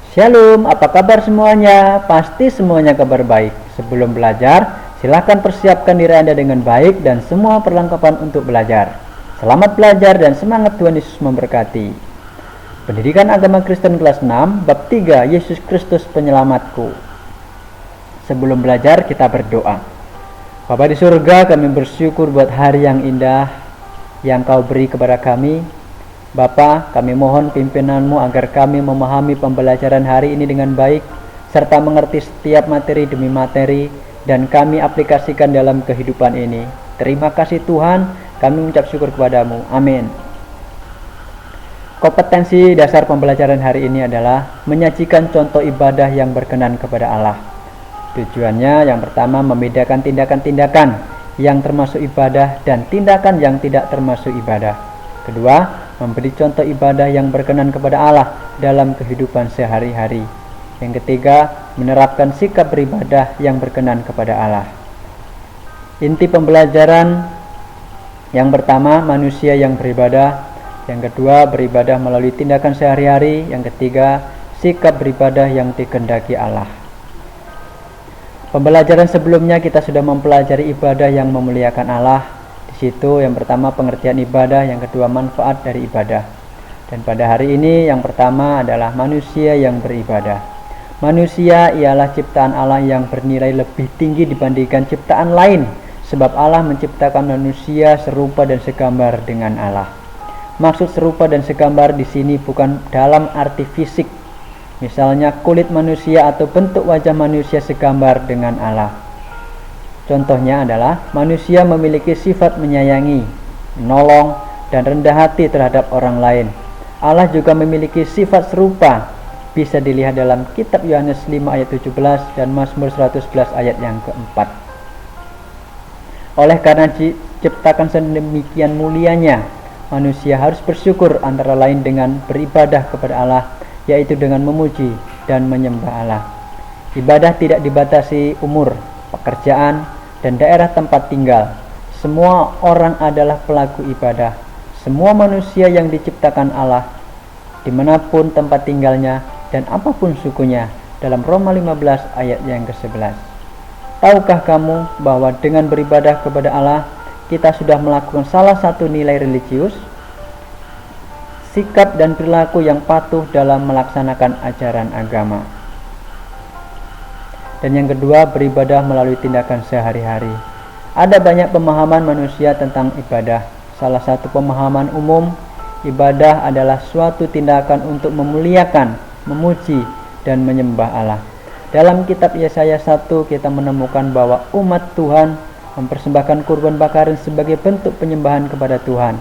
Shalom, apa kabar semuanya? Pasti semuanya kabar baik. Sebelum belajar, silakan persiapkan diri Anda dengan baik dan semua perlengkapan untuk belajar. Selamat belajar dan semangat, Tuhan Yesus memberkati. Pendidikan Agama Kristen kelas 6, bab 3, Yesus Kristus Penyelamatku. Sebelum belajar, kita berdoa. Bapa di surga, kami bersyukur buat hari yang indah yang Kau beri kepada kami. Bapa, kami mohon pimpinan-Mu agar kami memahami pembelajaran hari ini dengan baik, serta mengerti setiap materi demi materi, dan kami aplikasikan dalam kehidupan ini. Terima kasih Tuhan, kami mengucap syukur kepadamu. Amin. Kompetensi dasar pembelajaran hari ini adalah menyajikan contoh ibadah yang berkenan kepada Allah. Tujuannya yang pertama, membedakan tindakan-tindakan yang termasuk ibadah dan tindakan yang tidak termasuk ibadah. Kedua, memberi contoh ibadah yang berkenan kepada Allah dalam kehidupan sehari-hari. Yang ketiga, menerapkan sikap beribadah yang berkenan kepada Allah. Inti pembelajaran yang pertama, manusia yang beribadah. Yang kedua, beribadah melalui tindakan sehari-hari. Yang ketiga, sikap beribadah yang dikehendaki Allah. Pembelajaran sebelumnya kita sudah mempelajari ibadah yang memuliakan Allah. Di situ yang pertama pengertian ibadah, yang kedua manfaat dari ibadah. Dan pada hari ini yang pertama adalah manusia yang beribadah. Manusia ialah ciptaan Allah yang bernilai lebih tinggi dibandingkan ciptaan lain, sebab Allah menciptakan manusia serupa dan segambar dengan Allah. Maksud serupa dan segambar di sini bukan dalam arti fisik, misalnya kulit manusia atau bentuk wajah manusia segambar dengan Allah. Contohnya adalah manusia memiliki sifat menyayangi, menolong, dan rendah hati terhadap orang lain. Allah juga memiliki sifat serupa, bisa dilihat dalam kitab Yohanes 5 ayat 17 dan Mazmur 111 ayat yang keempat. Oleh karena diciptakan sedemikian mulianya, manusia harus bersyukur antara lain dengan beribadah kepada Allah, yaitu dengan memuji dan menyembah Allah. Ibadah tidak dibatasi umur, pekerjaan, dan daerah tempat tinggal. Semua orang adalah pelaku ibadah. Semua manusia yang diciptakan Allah, dimanapun tempat tinggalnya dan apapun sukunya, dalam Roma 15 ayat yang ke-11. Tahukah kamu bahwa dengan beribadah kepada Allah, kita sudah melakukan salah satu nilai religius, sikap dan perilaku yang patuh dalam melaksanakan ajaran agama. Dan yang kedua, beribadah melalui tindakan sehari-hari. Ada banyak pemahaman manusia tentang ibadah. Salah satu pemahaman umum, ibadah adalah suatu tindakan untuk memuliakan, memuji, dan menyembah Allah. Dalam kitab Yesaya 1 kita menemukan bahwa umat Tuhan mempersembahkan kurban bakaran sebagai bentuk penyembahan kepada Tuhan.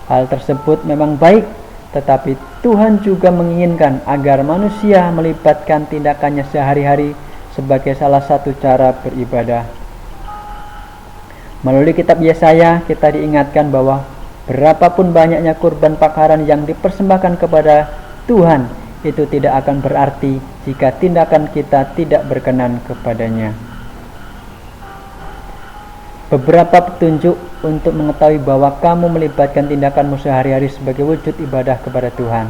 Hal tersebut memang baik, tetapi Tuhan juga menginginkan agar manusia melibatkan tindakannya sehari-hari sebagai salah satu cara beribadah. Melalui kitab Yesaya kita diingatkan bahwa berapapun banyaknya kurban bakaran yang dipersembahkan kepada Tuhan, itu tidak akan berarti jika tindakan kita tidak berkenan kepadanya. Beberapa petunjuk untuk mengetahui bahwa kamu melibatkan tindakanmu sehari-hari sebagai wujud ibadah kepada Tuhan.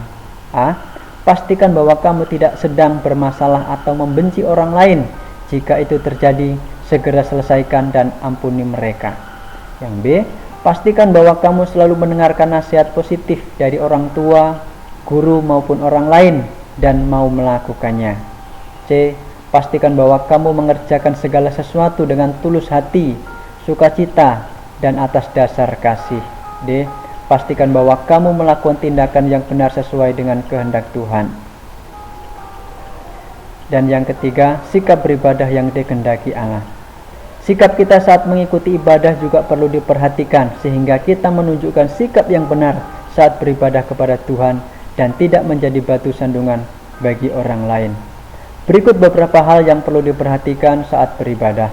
A. Pastikan bahwa kamu tidak sedang bermasalah atau membenci orang lain. Jika itu terjadi, segera selesaikan dan ampuni mereka. Yang B. Pastikan bahwa kamu selalu mendengarkan nasihat positif dari orang tua, guru maupun orang lain dan mau melakukannya. C. Pastikan bahwa kamu mengerjakan segala sesuatu dengan tulus hati, sukacita, dan atas dasar kasih. D. Pastikan bahwa kamu melakukan tindakan yang benar sesuai dengan kehendak Tuhan. Dan yang ketiga, sikap beribadah yang dikehendaki Allah. Sikap kita saat mengikuti ibadah juga perlu diperhatikan sehingga kita menunjukkan sikap yang benar saat beribadah kepada Tuhan dan tidak menjadi batu sandungan bagi orang lain. Berikut beberapa hal yang perlu diperhatikan saat beribadah.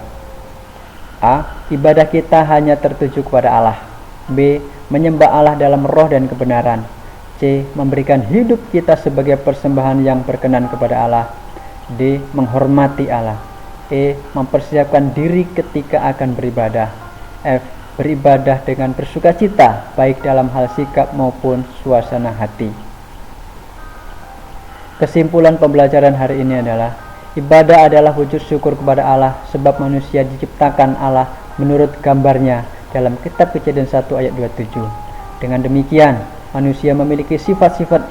A. Ibadah kita hanya tertuju kepada Allah. B. Menyembah Allah dalam roh dan kebenaran. C. Memberikan hidup kita sebagai persembahan yang berkenan kepada Allah. D. Menghormati Allah. E. Mempersiapkan diri ketika akan beribadah. F. Beribadah dengan bersukacita, baik dalam hal sikap maupun suasana hati. Kesimpulan pembelajaran hari ini adalah ibadah adalah wujud syukur kepada Allah sebab manusia diciptakan Allah menurut gambarnya dalam kitab Kejadian 1 ayat 27. Dengan demikian, manusia memiliki sifat-sifat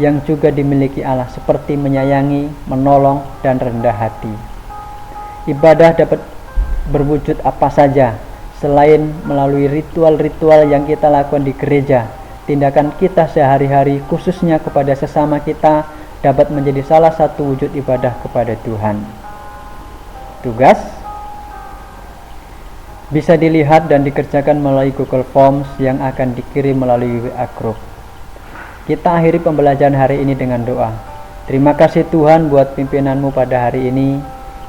yang juga dimiliki Allah seperti menyayangi, menolong, dan rendah hati. Ibadah dapat berwujud apa saja selain melalui ritual-ritual yang kita lakukan di gereja. Tindakan kita sehari-hari khususnya kepada sesama kita dapat menjadi salah satu wujud ibadah kepada Tuhan. Tugas bisa dilihat dan dikerjakan melalui Google Forms yang akan dikirim melalui WA Group. Kita akhiri pembelajaran hari ini dengan doa. Terima kasih Tuhan buat pimpinanmu pada hari ini.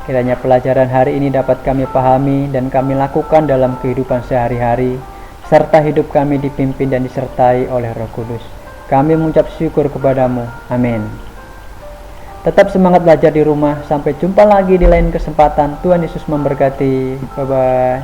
Kiranya pelajaran hari ini dapat kami pahami dan kami lakukan dalam kehidupan sehari-hari, serta hidup kami dipimpin dan disertai oleh Roh Kudus. Kami mengucap syukur kepadamu. Amin. Tetap semangat belajar di rumah. Sampai jumpa lagi di lain kesempatan. Tuhan Yesus memberkati. Bye-bye.